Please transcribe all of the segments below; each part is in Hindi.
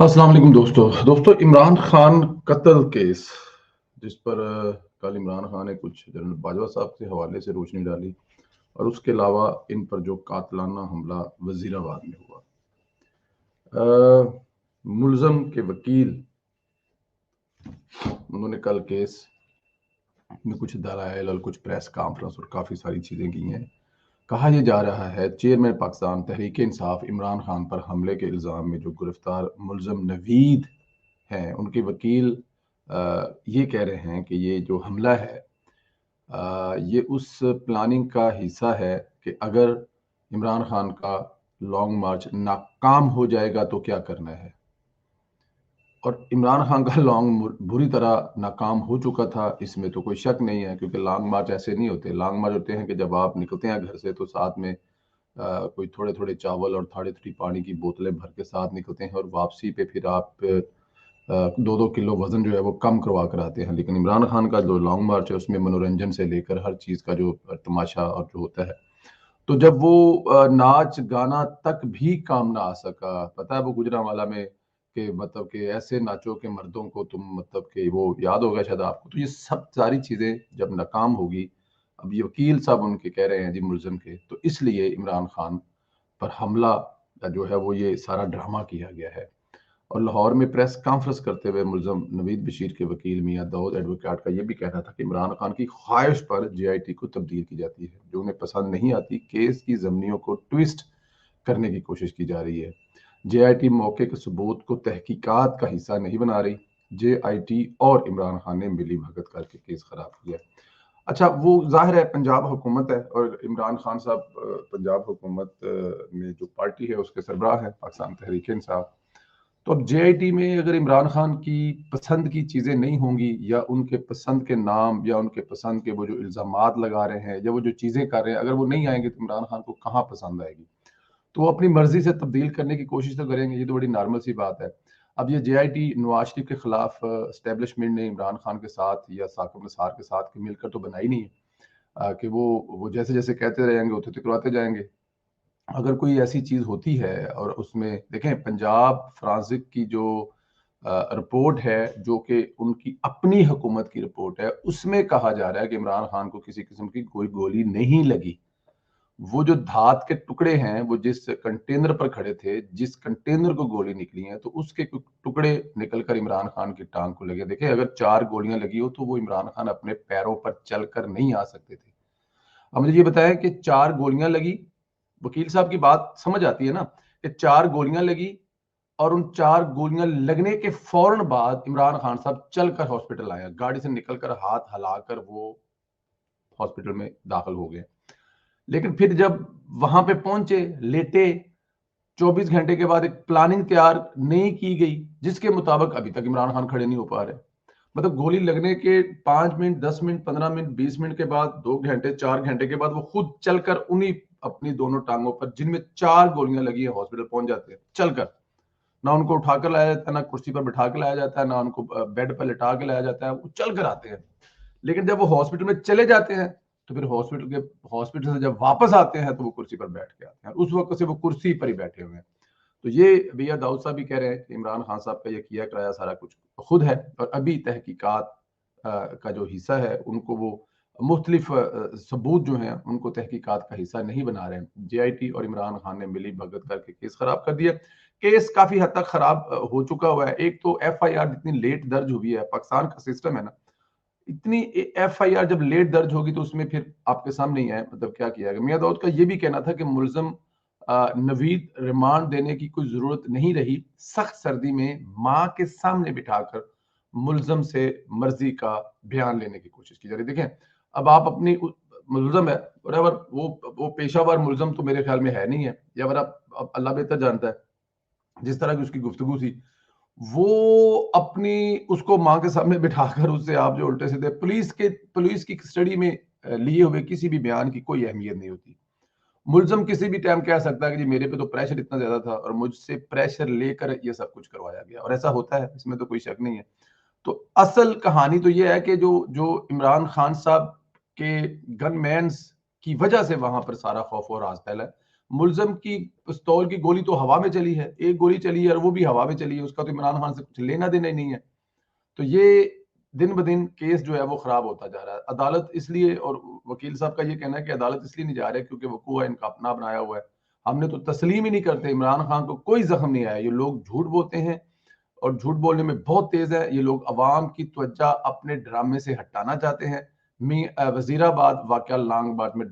अस्सलाम वालेकुम दोस्तों इमरान खान कत्ल केस जिस पर कल इमरान खान ने कुछ जनरल बाजवा साहब के हवाले से रोशनी डाली और उसके अलावा इन पर जो कातलाना हमला वजीराबाद में हुआ। मुलजम के वकील उन्होंने कल केस में कुछ दलाइल और कुछ प्रेस कॉन्फ्रेंस और काफ़ी सारी चीज़ें की हैं। कहा यह जा रहा है चेयरमैन पाकिस्तान तहरीक इंसाफ इमरान खान पर हमले के इल्ज़ाम में जो गिरफ्तार मुलजम नवीद हैं उनके वकील ये कह रहे हैं कि ये जो हमला है ये उस प्लानिंग का हिस्सा है कि अगर इमरान खान का लॉन्ग मार्च नाकाम हो जाएगा तो क्या करना है। और इमरान खान का लॉन्ग बुरी तरह नाकाम हो चुका था, इसमें तो कोई शक नहीं है, क्योंकि लॉन्ग मार्च ऐसे नहीं होते। लॉन्ग मार्च होते हैं कि जब आप निकलते हैं घर से तो साथ में कोई थोड़े थोड़े चावल और थोड़ी थोड़ी पानी की बोतलें भर के साथ निकलते हैं और वापसी पे फिर आप 2-2 किलो वजन जो है वो कम करवा कर आते हैं। लेकिन इमरान खान का जो लॉन्ग मार्च है उसमें मनोरंजन से लेकर हर चीज़ का जो तमाशा और जो होता है, तो जब वो नाच गाना तक भी काम ना आ सका, पता है वो गुजरांवाला में कि मतलब कि ऐसे नाचो कि मर्दों को तुम मतलब कि वो याद होगा शायद आपको। तो ये सब सारी चीज़ें जब नाकाम होगी, अब ये वकील साहब उनके कह रहे हैं जी मुलज़िम के, तो इसलिए इमरान खान पर हमला जो है वो ये सारा ड्रामा किया गया है। और लाहौर में प्रेस कॉन्फ्रेंस करते हुए मुलज़म नवीद बशीर के वकील मियां दाऊद एडवोकेट का ये भी कहना था कि इमरान खान की ख्वाहिश पर जेआईटी को तब्दील की जाती है, जो उन्हें पसंद नहीं आती। केस की ज़मीनियों को ट्विस्ट करने की कोशिश की जा रही है। जेआईटी मौके के सबूत को तहकीकात का हिस्सा नहीं बना रही। जेआईटी और इमरान खान ने मिली भगत करके केस खराब किया। अच्छा, वो ज़ाहिर है पंजाब हुकूमत है और इमरान खान साहब पंजाब हुकूमत में जो पार्टी है उसके सरबराह है पाकिस्तान तहरीक इंसाफ। तो अब जेआईटी में अगर इमरान खान की पसंद की चीज़ें नहीं होंगी या उनके पसंद के नाम या उनके पसंद के वो जो इल्ज़ामात लगा रहे हैं या वो जो चीज़ें कर रहे हैं, अगर वो नहीं आएंगे तो इमरान खान को कहाँ पसंद आएगी। तो वो अपनी मर्जी से तब्दील करने की कोशिश तो करेंगे, ये तो बड़ी नॉर्मल सी बात है। अब ये जेआईटी नवाज शरीफ के खिलाफ एस्टेब्लिशमेंट ने इमरान खान के साथ या साकिब निसार के साथ मिलकर तो बनाई नहीं है कि वो जैसे जैसे कहते रहेंगे होते करवाते जाएंगे। अगर कोई ऐसी चीज़ होती है और उसमें देखें पंजाब फ्रांसिक की जो रिपोर्ट है जो कि उनकी अपनी हुकूमत की रिपोर्ट है, उसमें कहा जा रहा है कि इमरान खान को किसी किस्म की कोई गोली नहीं लगी। वो जो धात के टुकड़े हैं वो जिस कंटेनर पर खड़े थे, जिस कंटेनर को गोली निकली है तो उसके कुछ टुकड़े निकलकर इमरान खान की टांग को लगे। देखिए अगर 4 गोलियां लगी हो तो वो इमरान खान अपने पैरों पर चलकर नहीं आ सकते थे। अब मुझे ये बताया कि 4 गोलियां लगी, वकील साहब की बात समझ आती है ना, कि 4 गोलियां लगी और उन 4 गोलियां लगने के फौरन बाद इमरान खान साहब चलकर हॉस्पिटल आए, गाड़ी से निकलकर हाथ हिलाकर वो हॉस्पिटल में दाखिल हो गए। लेकिन फिर जब वहां पे पहुंचे, लेटे, 24 घंटे के बाद एक प्लानिंग तैयार नहीं की गई जिसके मुताबिक अभी तक इमरान खान खड़े नहीं हो पा रहे। मतलब गोली लगने के 5 मिनट, 10 मिनट, 15 मिनट, 20 मिनट के बाद, 2 घंटे, 4 घंटे के बाद वो खुद चलकर उन्हीं अपनी दोनों टांगों पर जिनमें 4 गोलियां लगी है हॉस्पिटल पहुंच जाते हैं चलकर। ना उनको उठाकर लाया जाता है, ना कुर्सी पर बिठा के लाया जाता है, ना उनको बेड पर लिटा के लाया जाता है, वो चलकर आते हैं। लेकिन जब वो हॉस्पिटल में चले जाते हैं तो फिर हॉस्पिटल से जब वापस आते हैं तो वो कुर्सी पर बैठ के आते हैं, उस वक्त से वो कुर्सी पर ही बैठे हुए हैं। तो ये भैया दाऊद साहब भी कह रहे हैं कि इमरान खान साहब का ये किया कराया सारा कुछ खुद है और अभी तहकीकात का जो हिस्सा है उनको वो मुख्तलिफ सबूत जो हैं उनको तहकीकात का हिस्सा नहीं बना रहे हैं। जेआईटी और इमरान खान ने मिली भगत करके केस खराब कर दिया। केस काफी हद तक खराब हो चुका हुआ है। एक तो एफआईआर जितनी लेट दर्ज हुई है, पाकिस्तान का सिस्टम है ना, इतनी एफआईआर जब लेट दर्ज होगी तो उसमें फिर आपके सामने ही है मतलब क्या किया गया। मियां दाऊद का ये भी कहना था कि मुलजम नवीद रिमांड देने की कोई जरूरत नहीं रही, सख्त सर्दी में मां के सामने बिठाकर मुलजम से मर्जी का बयान लेने की कोशिश की जा रही। देखें अब आप अपनी मुलजम है बराबर, वो पेशावर मुलजम तो मेरे ख्याल में है नहीं है, या अगर आप अल्लाह बेहतर जानता है जिस तरह की उसकी गुफ्तगू थी, वो अपनी उसको मां के सामने बिठाकर उससे आप जो उल्टे सीधे पुलिस की कस्टडी में लिए हुए किसी भी बयान की कोई अहमियत नहीं होती। मुलजम किसी भी टाइम कह सकता है कि जी मेरे पे तो प्रेशर इतना ज्यादा था और मुझसे प्रेशर लेकर ये सब कुछ करवाया गया, और ऐसा होता है, इसमें तो कोई शक नहीं है। तो असल कहानी तो ये है कि जो जो इमरान खान साहब के गनमैन्स की वजह से वहां पर सारा खौफ और राज फैला है, मुलजम की पिस्तौल की गोली तो हवा में चली है, एक गोली चली है और वो भी हवा में चली है, उसका तो इमरान खान से कुछ लेना देना ही नहीं है। तो ये दिन ब दिन केस जो है वो खराब होता जा रहा है। अदालत इसलिए, और वकील साहब का ये कहना है कि अदालत इसलिए नहीं जा रहे क्योंकि वकूआ इनका अपना बनाया हुआ है। हमने तो तस्लीम ही नहीं करते, इमरान खान को कोई जख्म नहीं आया। ये लोग झूठ बोलते हैं और झूठ बोलने में बहुत तेज है। ये लोग अवाम की त्वज्जा अपने ड्रामे से हटाना चाहते हैं। वजीराबाद वाकया लांगबाद में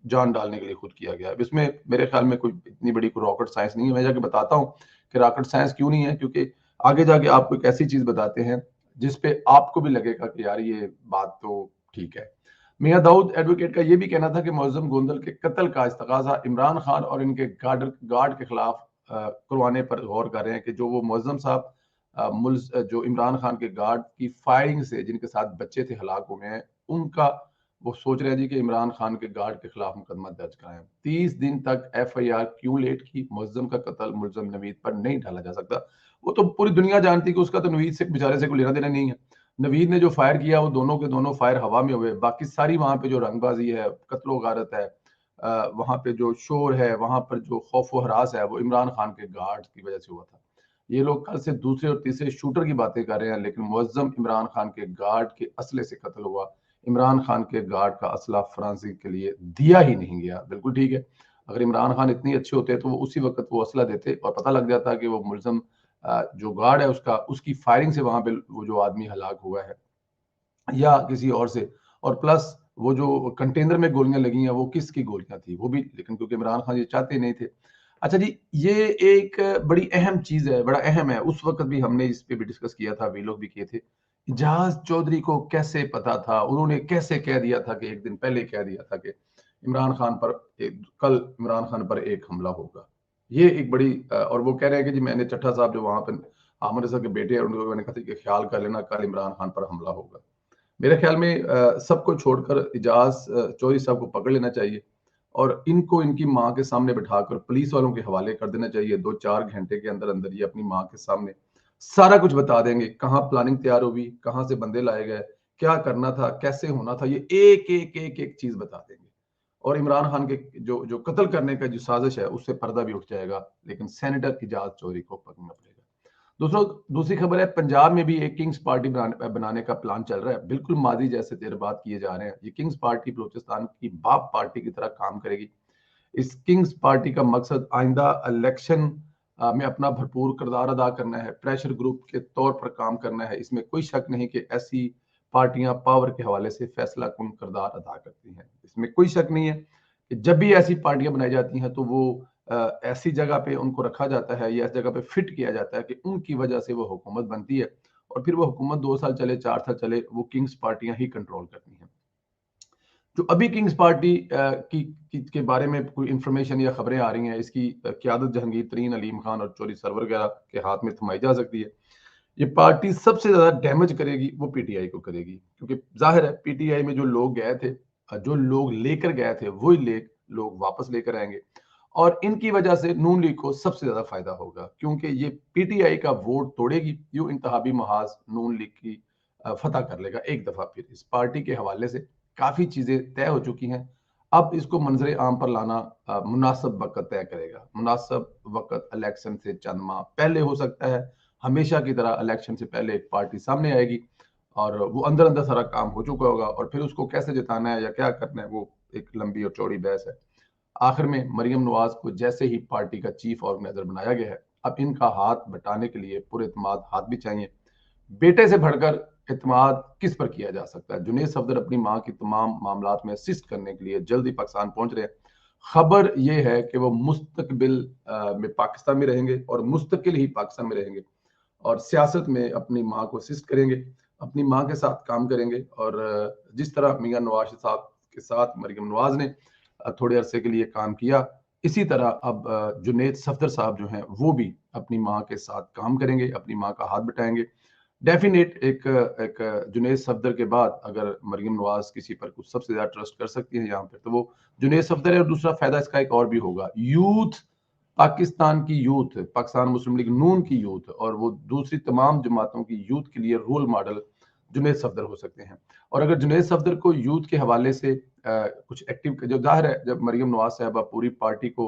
जान डालने के लिए खुद किया गया है। इसमें मेरे ख्याल में कोई इतनी बड़ी कोई रॉकेट साइंस नहीं है। मैं जाके बताता हूँ कि रॉकेट साइंस क्यों नहीं है, क्योंकि आगे जाके आपको एक ऐसी चीज बताते हैं जिसपे आपको भी लगेगा कि यार ये बात तो ठीक है। मियां दाऊद एडवोकेट का ये भी कहना था कि मुअज्जम गोंदल के कत्ल का इस्तगासा इमरान खान और इनके गार्ड के खिलाफ करवाने पर गौर कर रहे हैं कि जो वो मुअज्जम साहब जो इमरान खान के गार्ड की फायरिंग से जिनके साथ बच्चे थे हलाक हुए हैं, उनका वो सोच रहे हैं जी कि इमरान खान के गार्ड के खिलाफ मुकदमा दर्ज कराएं। 30 दिन तक एफआईआर क्यों लेट की? मुअज्जम का कत्ल मुलजम नवीद पर नहीं डाला जा सकता। वो तो पूरी दुनिया जानती कि उसका तो नवीद से बेचारे से कोई लेना देना नहीं है। नवीद ने जो फायर किया वो दोनों के दोनों फायर हवा में हुए। बाकी सारी वहां पे जो रंगबाजी है, कत्लो गारत है, वहां पे जो शोर है, वहां पर जो खौफ व हरास है, वो इमरान खान के गार्ड की वजह से हुआ था। ये लोग कल से दूसरे और तीसरे शूटर की बातें कर रहे हैं, लेकिन मुअज्जम इमरान खान के गार्ड के असले से कत्ल हुआ। इमरान खान के गार्ड का असला फ्रांसी के लिए दिया ही नहीं गया। बिल्कुल ठीक है, अगर इमरान खान इतने अच्छे होते तो वो उसी वक्त वो असला देते और पता लग जाता कि वो मुलजम जो गार्ड है उसकी फायरिंग से वहां पे वो जो आदमी हलाक हुआ है या किसी और से। और प्लस वो जो कंटेनर में गोलियां लगी हैं वो किसकी गोलियां थी वो भी, लेकिन क्योंकि इमरान खान ये चाहते नहीं थे। अच्छा जी, ये एक बड़ी अहम चीज है, बड़ा अहम है। उस वक्त भी हमने इस पे भी डिस्कस किया था, वी लोग भी किए थे। इजाज चौधरी को कैसे पता था? उन्होंने कैसे कह दिया था कि एक दिन पहले कह दिया था कि कल इमरान खान पर एक हमला होगा? ये एक बड़ी और वो कह रहे हैं कि जी मैंने चट्टा साहब जो वहां पर आमिर साहब के बेटे हैं उनको मैंने कहा था कि ख्याल कर लेना कल इमरान खान पर हमला होगा। मेरे ख्याल में सबको छोड़कर इजाज चौधरी साहब को पकड़ लेना चाहिए और इनको इनकी माँ के सामने बिठाकर पुलिस वालों के हवाले कर देना चाहिए। 2-4 घंटे के अंदर अंदर ये अपनी माँ के सामने सारा कुछ बता देंगे, कहाँ प्लानिंग तैयार होगी, कहाँ से बंदे लाए गए, क्या करना था, कैसे होना था, ये एक चीज बता देंगे। और इमरान खान के जो जो कत्ल करने का जो साजिश है उससे पर्दा भी उठ जाएगा, लेकिन सेनेटर इजाज चौधरी को पकड़ना पड़ेगा। दूसरी खबर है, पंजाब में भी एक किंग्स पार्टी बनाने का प्लान चल रहा है। बिल्कुल माजी जैसे तेरबात किए जा रहे हैं। ये किंग्स पार्टी बलूचिस्तान की बाप पार्टी की तरह काम करेगी। इस किंग्स पार्टी का मकसद आइंदा इलेक्शन में अपना भरपूर किरदार अदा करना है, प्रेशर ग्रुप के तौर पर काम करना है। इसमें कोई शक नहीं कि ऐसी पार्टियां पावर के हवाले से फैसला कुन किरदार अदा करती हैं। इसमें कोई शक नहीं है कि जब भी ऐसी पार्टियां बनाई जाती हैं तो वो ऐसी जगह पे उनको रखा जाता है या इस जगह पे फिट किया जाता है कि उनकी वजह से वो हुकूमत बनती है और फिर वो हुकूमत 2 साल चले 4 साल चले वो किंग्स पार्टियां ही कंट्रोल करती हैं। जो अभी किंग्स पार्टी के बारे में कोई इंफॉर्मेशन या खबरें आ रही हैं, इसकी क़यादत जहांगीर तरीन, अलीम खान और चौधरी सरवर वगैरह के हाथ में थमाई जा सकती है। ये पार्टी सबसे ज्यादा डैमेज करेगी वो पीटीआई को करेगी, क्योंकि जाहिर है पीटीआई में जो लोग गए थे, जो लोग लेकर गए थे वही लोग वापस लेकर आएंगे और इनकी वजह से नून लीग को सबसे ज्यादा फायदा होगा, क्योंकि ये पीटीआई का वोट तोड़ेगी। यूं इंतहाबी महाज नून लीग की फतह कर लेगा एक दफा। फिर इस पार्टी के हवाले से काफी चीजें तय हो चुकी हैं। अब इसको मंजरे आम पर लाना मुनासिब वक्त तय करेगा। मुनासिब वक्त इलेक्शन से चंद माह पहले हो सकता है। हमेशा की तरह इलेक्शन से पहले एक पार्टी सामने आएगी और वो अंदर अंदर सारा काम हो चुका होगा और फिर उसको कैसे जिताना है या क्या करना है वो एक लंबी और चौड़ी बहस है। आखिर में मरियम नवाज को जैसे ही पार्टी का चीफ ऑर्गेनाइजर बनाया गया है, अब इनका हाथ बटाने के लिए पूरे इत्मीनाद हाथ भी चाहिए। बेटे से बढ़कर इत्मीनाद किस पर किया जा सकता है? जुनैद सफदर अपनी मां की तमाम मामलात में असिस्ट करने के लिए जल्दी पाकिस्तान पहुंच रहे हैं। खबर यह है कि वो मुस्तकबिल में पाकिस्तान में रहेंगे और मुस्तकिल ही पाकिस्तान में रहेंगे और सियासत में अपनी माँ को असिस्ट करेंगे, अपनी माँ के साथ काम करेंगे। और जिस तरह मियां नवाज साहब के साथ मरियम नवाज ने थोड़े अरसे के लिए काम किया, इसी तरह अब जुनैद सफदर साहब जो हैं वो भी अपनी माँ के साथ काम करेंगे, अपनी माँ का हाथ बटाएंगे। डेफिनेट एक जुनैद सफदर के बाद अगर मरियम नवाज किसी पर कुछ सबसे ज्यादा ट्रस्ट कर सकती है यहाँ पे तो वो जुनैद सफदर है। और दूसरा फायदा इसका एक और भी होगा, यूथ, पाकिस्तान की यूथ, पाकिस्तान मुस्लिम लीग नून की यूथ और वो दूसरी तमाम जमातों की यूथ के लिए रोल मॉडल जुनैद सफदर हो सकते हैं। और अगर जुनैद सफदर को यूथ के हवाले से कुछ एक्टिव, जो जाहिर है जब मरियम नवाज साहबा पूरी पार्टी को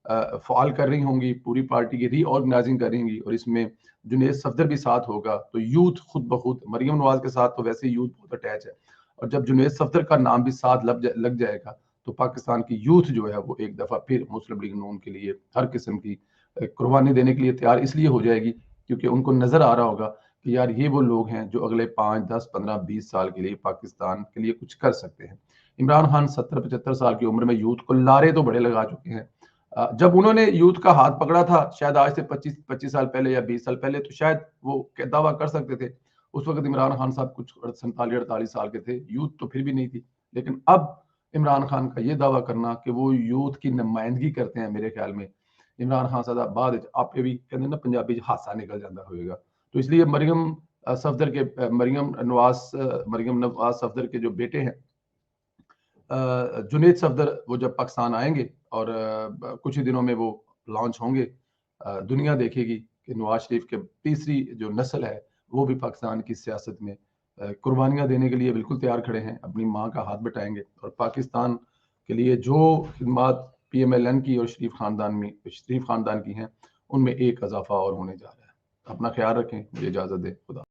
फ़ाल कर रही होंगी, पूरी पार्टी की रीऑर्गेनाइजिंग कर रही होंगी और इसमें जुनैद सफदर भी साथ होगा, तो यूथ खुद ब खुद मरियम नवाज के साथ तो वैसे ही यूथ बहुत अटैच है, और जब जुनैद सफदर का नाम भी साथ लग जाएगा तो पाकिस्तान की यूथ जो है वो एक दफ़ा फिर मुस्लिम लीग नून के लिए हर किस्म की कुर्बानी देने के लिए तैयार इसलिए हो जाएगी क्योंकि उनको नज़र आ रहा होगा कि यार ये वो लोग हैं जो अगले 5, 10, 15, 20 साल के लिए पाकिस्तान के लिए कुछ कर सकते हैं। इमरान खान 70-75 साल की उम्र में यूथ को लारे तो बड़े लगा चुके हैं। जब उन्होंने यूथ का हाथ पकड़ा था शायद आज से 25 साल पहले या 20 साल पहले, तो शायद वो दावा कर सकते थे। उस वक्त इमरान खान साहब कुछ 47-48 साल के थे, यूथ तो फिर भी नहीं थी। लेकिन अब इमरान खान का ये दावा करना कि वो यूथ की नुमाइंदगी करते हैं, मेरे ख्याल में इमरान खान साहब बाद आपे भी कहते हैं ना पंजाबी हादसा निकल जाता होगा। तो इसलिए सफदर के मरियम नवाज सफदर के जो बेटे हैं जुनैद सफदर, वो जब पाकिस्तान आएंगे और कुछ ही दिनों में वो लॉन्च होंगे, दुनिया देखेगी कि नवाज शरीफ के तीसरी जो नस्ल है वो भी पाकिस्तान की सियासत में कुर्बानियां देने के लिए बिल्कुल तैयार खड़े हैं, अपनी माँ का हाथ बटाएंगे और पाकिस्तान के लिए जो खिदमत PMLN की और शरीफ खानदान की हैं उनमें एक इजाफा और होने जा रहा है। अपना ख्याल रखें, मुझे इजाज़त दें। खुदा